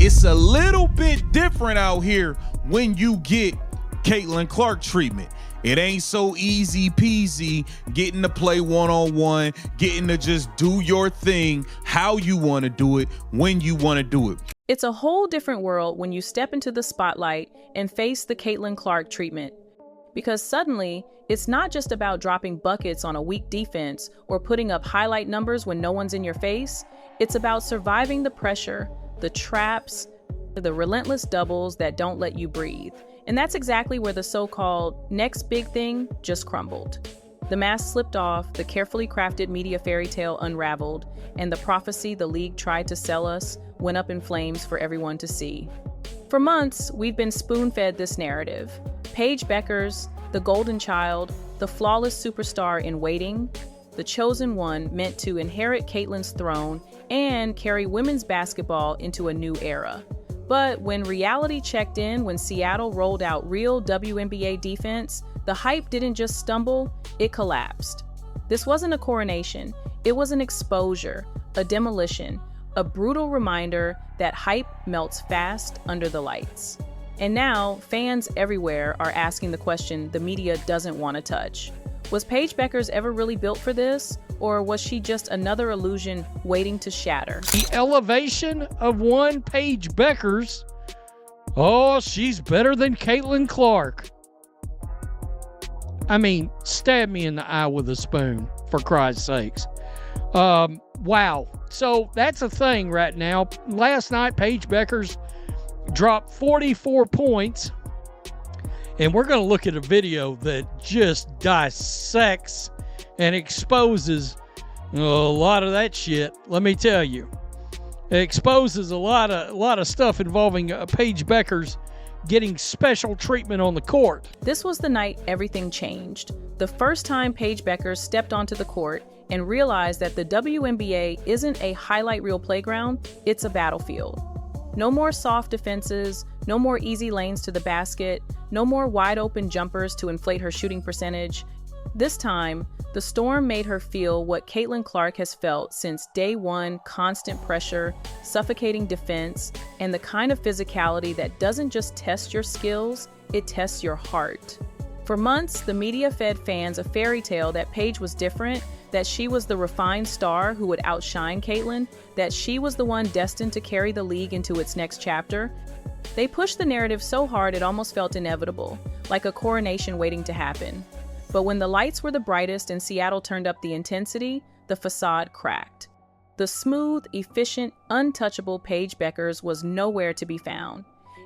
It's a little bit different out here when you get Caitlin Clark treatment. It ain't so easy peasy getting to play one-on-one, getting to just do your thing how you want to do it, when you want to do it. It's a whole different world when you step into the spotlight and face the Caitlin Clark treatment. Because suddenly, it's not just about dropping buckets on a weak defense or putting up highlight numbers when no one's in your face. It's about surviving the pressure, the traps, the relentless doubles that don't let you breathe. And that's exactly where the so-called next big thing just crumbled. The mask slipped off, the carefully crafted media fairy tale unraveled, and the prophecy the league tried to sell us went up in flames for everyone to see. For months, we've been spoon-fed this narrative. Paige Bueckers, the golden child, the flawless superstar in waiting, the chosen one meant to inherit Caitlin's throne and carry women's basketball into a new era. But when reality checked in, when Seattle rolled out real WNBA defense, the hype didn't just stumble, it collapsed. This wasn't a coronation, it was an exposure, a demolition, a brutal reminder that hype melts fast under the lights. And now, fans everywhere are asking the question the media doesn't want to touch. Was Paige Bueckers ever really built for this? Or was she just another illusion waiting to shatter? The elevation of one Paige Bueckers. Oh, she's better than Caitlin Clark. I mean, stab me in the eye with a spoon, for Christ's sakes. Wow. So that's a thing right now. Last night, Paige Bueckers dropped 44 points. And we're going to look at a video that just dissects and exposes a lot of that shit. Let me tell you, it exposes a lot of stuff involving Paige Bueckers getting special treatment on the court. This was the night everything changed. The first time Paige Bueckers stepped onto the court and realized that the WNBA isn't a highlight reel playground, it's a battlefield. No more soft defenses, no more easy lanes to the basket, no more wide open jumpers to inflate her shooting percentage. This time, the storm made her feel what Caitlin Clark has felt since day one: constant pressure, suffocating defense, and the kind of physicality that doesn't just test your skills, it tests your heart. For months, the media fed fans a fairy tale that Paige was different, that she was the refined star who would outshine Caitlin, that she was the one destined to carry the league into its next chapter. They pushed the narrative so hard it almost felt inevitable, like a coronation waiting to happen. But when the lights were the brightest and Seattle turned up the intensity, the facade cracked. The smooth, efficient, untouchable Paige Bueckers was nowhere to be found.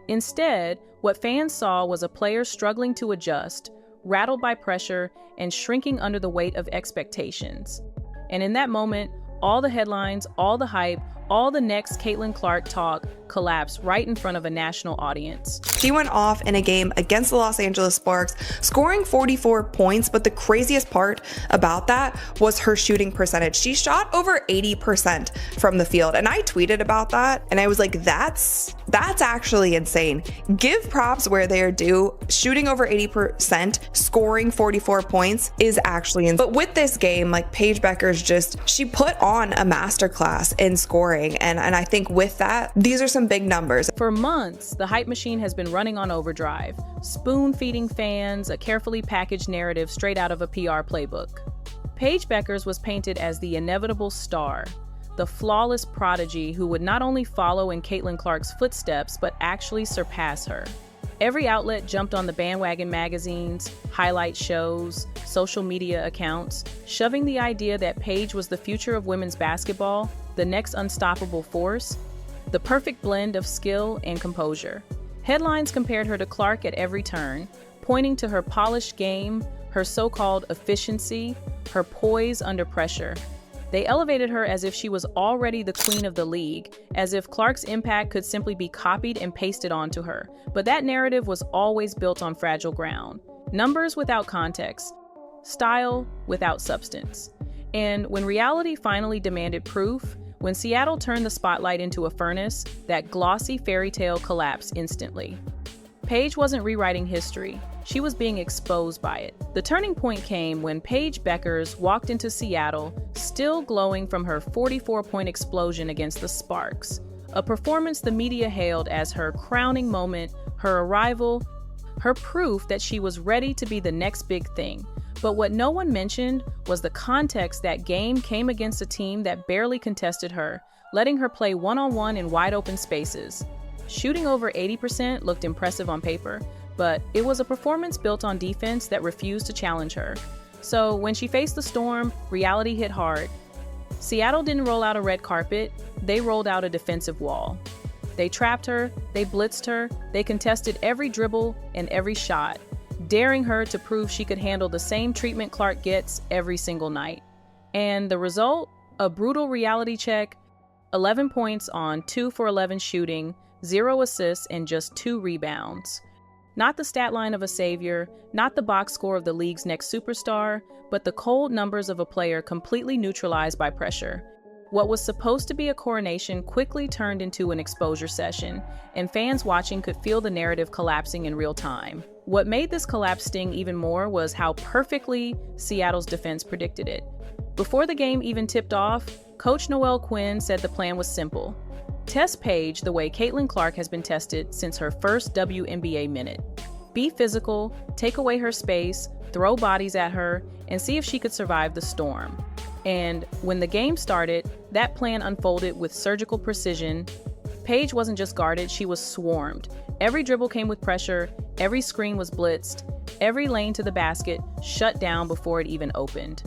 Instead, what fans saw was a player struggling to adjust, rattled by pressure, and shrinking under the weight of expectations. And in that moment, all the headlines, all the hype, all the next Caitlin Clark talk collapsed right in front of a national audience. She went off in a game against the Los Angeles Sparks, scoring 44 points, but the craziest part about that was her shooting percentage. She shot over 80% from the field, and I tweeted about that, and I was like, that's actually insane. Give props where they are due. Shooting over 80%, scoring 44 points is actually insane. But with this game, like, Paige Bueckers she put on a masterclass in scoring, and I think with that, these are some big numbers. For months, the hype machine has been running on overdrive, spoon-feeding fans a carefully packaged narrative straight out of a PR playbook. Paige Bueckers was painted as the inevitable star, the flawless prodigy who would not only follow in Caitlin Clark's footsteps, but actually surpass her. Every outlet jumped on the bandwagon: magazines, highlight shows, social media accounts, shoving the idea that Paige was the future of women's basketball, the next unstoppable force, the perfect blend of skill and composure. Headlines compared her to Clark at every turn, pointing to her polished game, her so-called efficiency, her poise under pressure. They elevated her as if she was already the queen of the league, as if Clark's impact could simply be copied and pasted onto her. But that narrative was always built on fragile ground. Numbers without context, style without substance. And when reality finally demanded proof, when Seattle turned the spotlight into a furnace, that glossy fairy tale collapsed instantly. Paige wasn't rewriting history. She was being exposed by it. The turning point came when Paige Bueckers walked into Seattle, still glowing from her 44-point explosion against the Sparks. a performance the media hailed as her crowning moment, her arrival, her proof that she was ready to be the next big thing. But what no one mentioned was the context that game came against a team that barely contested her, letting her play one-on-one in wide-open spaces. Shooting over 80% looked impressive on paper, but it was a performance built on defense that refused to challenge her. So when she faced the storm, reality hit hard. Seattle didn't roll out a red carpet, they rolled out a defensive wall. They trapped her, they blitzed her, they contested every dribble and every shot, daring her to prove she could handle the same treatment Clark gets every single night. And the result? A brutal reality check, 11 points on 2 for 11 shooting, 0 assists, and just 2 rebounds. Not the stat line of a savior, not the box score of the league's next superstar, but the cold numbers of a player completely neutralized by pressure. What was supposed to be a coronation quickly turned into an exposure session, and fans watching could feel the narrative collapsing in real time. What made this collapse sting even more was how perfectly Seattle's defense predicted it. Before the game even tipped off, Coach Noel Quinn said the plan was simple. Test Paige the way Caitlin Clark has been tested since her first WNBA minute. Be physical, take away her space, throw bodies at her, and see if she could survive the storm. And when the game started, that plan unfolded with surgical precision. Paige wasn't just guarded, she was swarmed. Every dribble came with pressure, every screen was blitzed, every lane to the basket shut down before it even opened.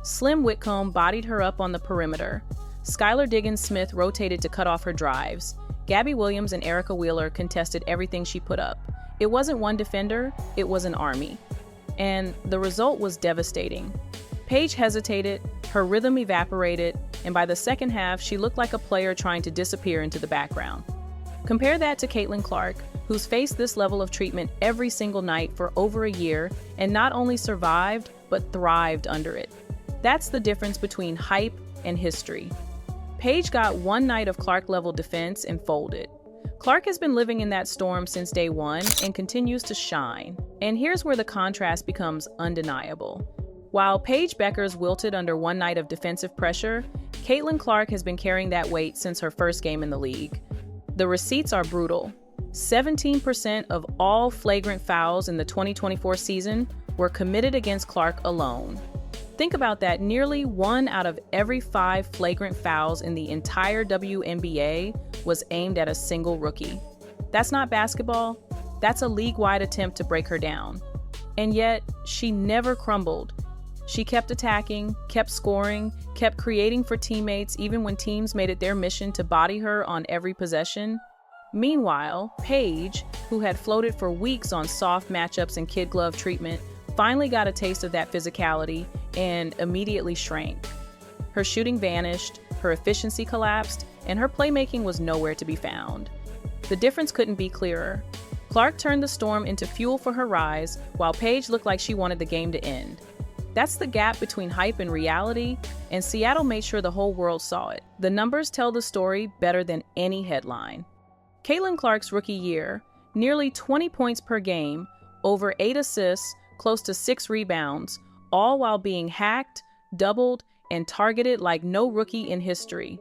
Slim Whitcomb bodied her up on the perimeter. Skylar Diggins-Smith rotated to cut off her drives. Gabby Williams and Erica Wheeler contested everything she put up. It wasn't one defender, it was an army. And the result was devastating. Paige hesitated, her rhythm evaporated, and by the second half, she looked like a player trying to disappear into the background. Compare that to Caitlin Clark, who's faced this level of treatment every single night for over a year and not only survived, but thrived under it. That's the difference between hype and history. Paige got one night of Clark-level defense and folded. Clark has been living in that storm since day one and continues to shine. And here's where the contrast becomes undeniable. While Paige Bueckers wilted under one night of defensive pressure, Caitlin Clark has been carrying that weight since her first game in the league. The receipts are brutal. 17% of all flagrant fouls in the 2024 season were committed against Clark alone. Think about that, nearly 1 out of every 5 flagrant fouls in the entire WNBA was aimed at a single rookie. That's not basketball, that's a league-wide attempt to break her down. And yet, she never crumbled. She kept attacking, kept scoring, kept creating for teammates even when teams made it their mission to body her on every possession. Meanwhile, Paige, who had floated for weeks on soft matchups and kid glove treatment, finally got a taste of that physicality and immediately shrank. Her shooting vanished, her efficiency collapsed, and her playmaking was nowhere to be found. The difference couldn't be clearer. Clark turned the storm into fuel for her rise, while Paige looked like she wanted the game to end. That's the gap between hype and reality, and Seattle made sure the whole world saw it. The numbers tell the story better than any headline. Caitlin Clark's rookie year, nearly 20 points per game, over 8 assists, close to 6 rebounds, all while being hacked, doubled, and targeted like no rookie in history.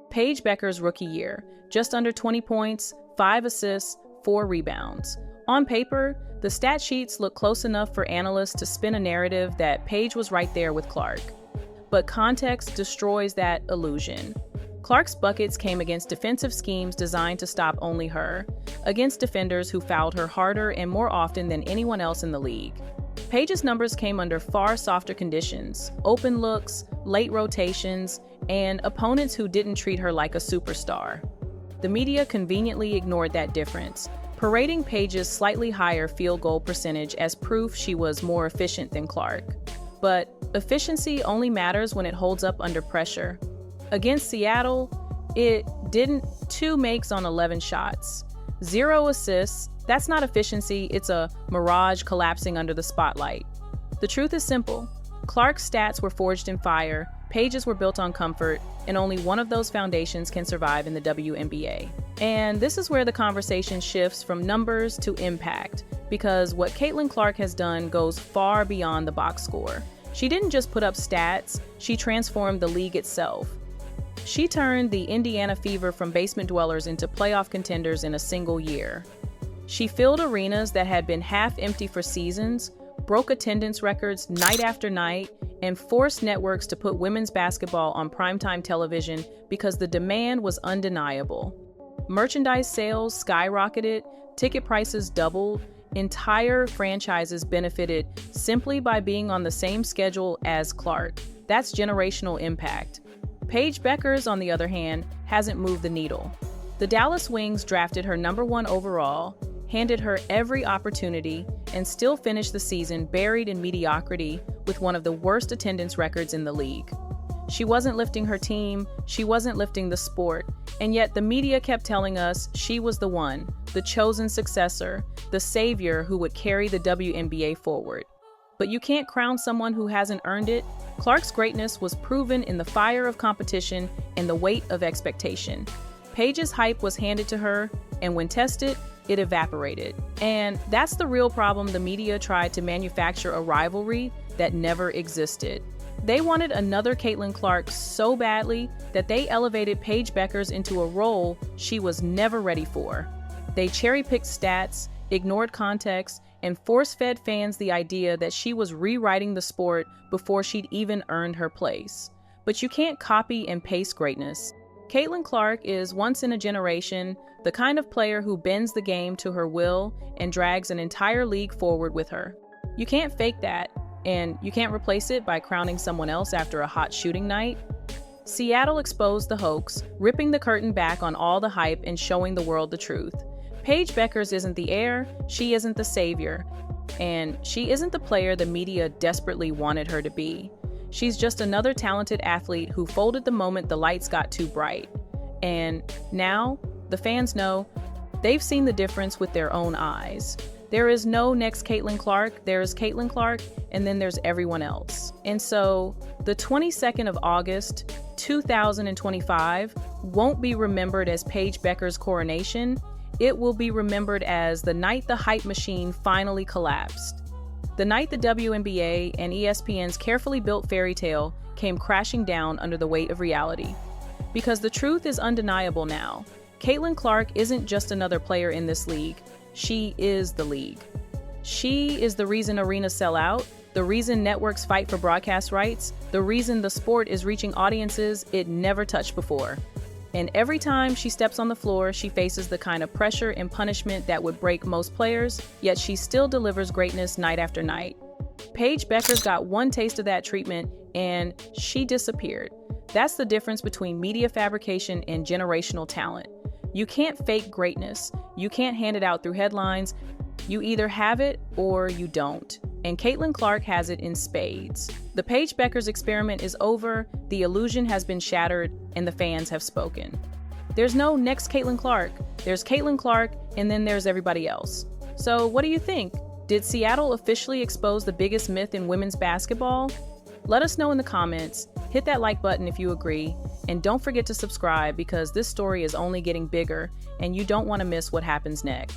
Paige Bueckers' rookie year, just under 20 points, 5 assists, 4 rebounds. On paper, the stat sheets look close enough for analysts to spin a narrative that Paige was right there with Clark. But context destroys that illusion. Clark's buckets came against defensive schemes designed to stop only her, against defenders who fouled her harder and more often than anyone else in the league. Paige's numbers came under far softer conditions, open looks, late rotations, and opponents who didn't treat her like a superstar. The media conveniently ignored that difference, parading Paige's slightly higher field goal percentage as proof she was more efficient than Clark. But efficiency only matters when it holds up under pressure. Against Seattle, it didn't. 2 makes on 11 shots. 0 assists. That's not efficiency, it's a mirage collapsing under the spotlight. The truth is simple. Clark's stats were forged in fire, Paige's were built on comfort, and only one of those foundations can survive in the WNBA. And this is where the conversation shifts from numbers to impact, because what Caitlin Clark has done goes far beyond the box score. She didn't just put up stats, she transformed the league itself. She turned the Indiana Fever from basement dwellers into playoff contenders in a single year. She filled arenas that had been half empty for seasons, broke attendance records night after night, and forced networks to put women's basketball on primetime television because the demand was undeniable. Merchandise sales skyrocketed, ticket prices doubled, entire franchises benefited simply by being on the same schedule as Clark. That's generational impact. Paige Bueckers, on the other hand, hasn't moved the needle. The Dallas Wings drafted her #1 overall, handed her every opportunity, and still finished the season buried in mediocrity with one of the worst attendance records in the league. She wasn't lifting her team, she wasn't lifting the sport, and yet the media kept telling us she was the one, the chosen successor, the savior who would carry the WNBA forward. But you can't crown someone who hasn't earned it. Clark's greatness was proven in the fire of competition and the weight of expectation. Paige's hype was handed to her, and when tested, it evaporated. And that's the real problem. The media tried to manufacture a rivalry that never existed. They wanted another Caitlin Clark so badly that they elevated Paige Bueckers into a role she was never ready for. They cherry-picked stats, ignored context, and force-fed fans the idea that she was rewriting the sport before she'd even earned her place. But you can't copy and paste greatness. Caitlin Clark is once in a generation, the kind of player who bends the game to her will and drags an entire league forward with her. You can't fake that, and you can't replace it by crowning someone else after a hot shooting night. Seattle exposed the hoax, ripping the curtain back on all the hype and showing the world the truth. Paige Bueckers isn't the heir, she isn't the savior, and she isn't the player the media desperately wanted her to be. She's just another talented athlete who folded the moment the lights got too bright. And now, the fans know, they've seen the difference with their own eyes. There is no next Caitlin Clark, there's Caitlin Clark, and then there's everyone else. And so, the 22nd of August, 2025, won't be remembered as Paige Bueckers' coronation. It will be remembered as the night the hype machine finally collapsed. The night the WNBA and ESPN's carefully built fairytale came crashing down under the weight of reality. Because the truth is undeniable now. Caitlin Clark isn't just another player in this league. She is the league. She is the reason arenas sell out, the reason networks fight for broadcast rights, the reason the sport is reaching audiences it never touched before. And every time she steps on the floor, she faces the kind of pressure and punishment that would break most players, yet she still delivers greatness night after night. Paige Bueckers got one taste of that treatment, and she disappeared. That's the difference between media fabrication and generational talent. You can't fake greatness. You can't hand it out through headlines. You either have it or you don't. And Caitlin Clark has it in spades. The Paige Bueckers experiment is over, the illusion has been shattered, and the fans have spoken. There's no next Caitlin Clark. There's Caitlin Clark, and then there's everybody else. So what do you think? Did Seattle officially expose the biggest myth in women's basketball? Let us know in the comments. Hit that like button if you agree, and don't forget to subscribe because this story is only getting bigger, and you don't want to miss what happens next.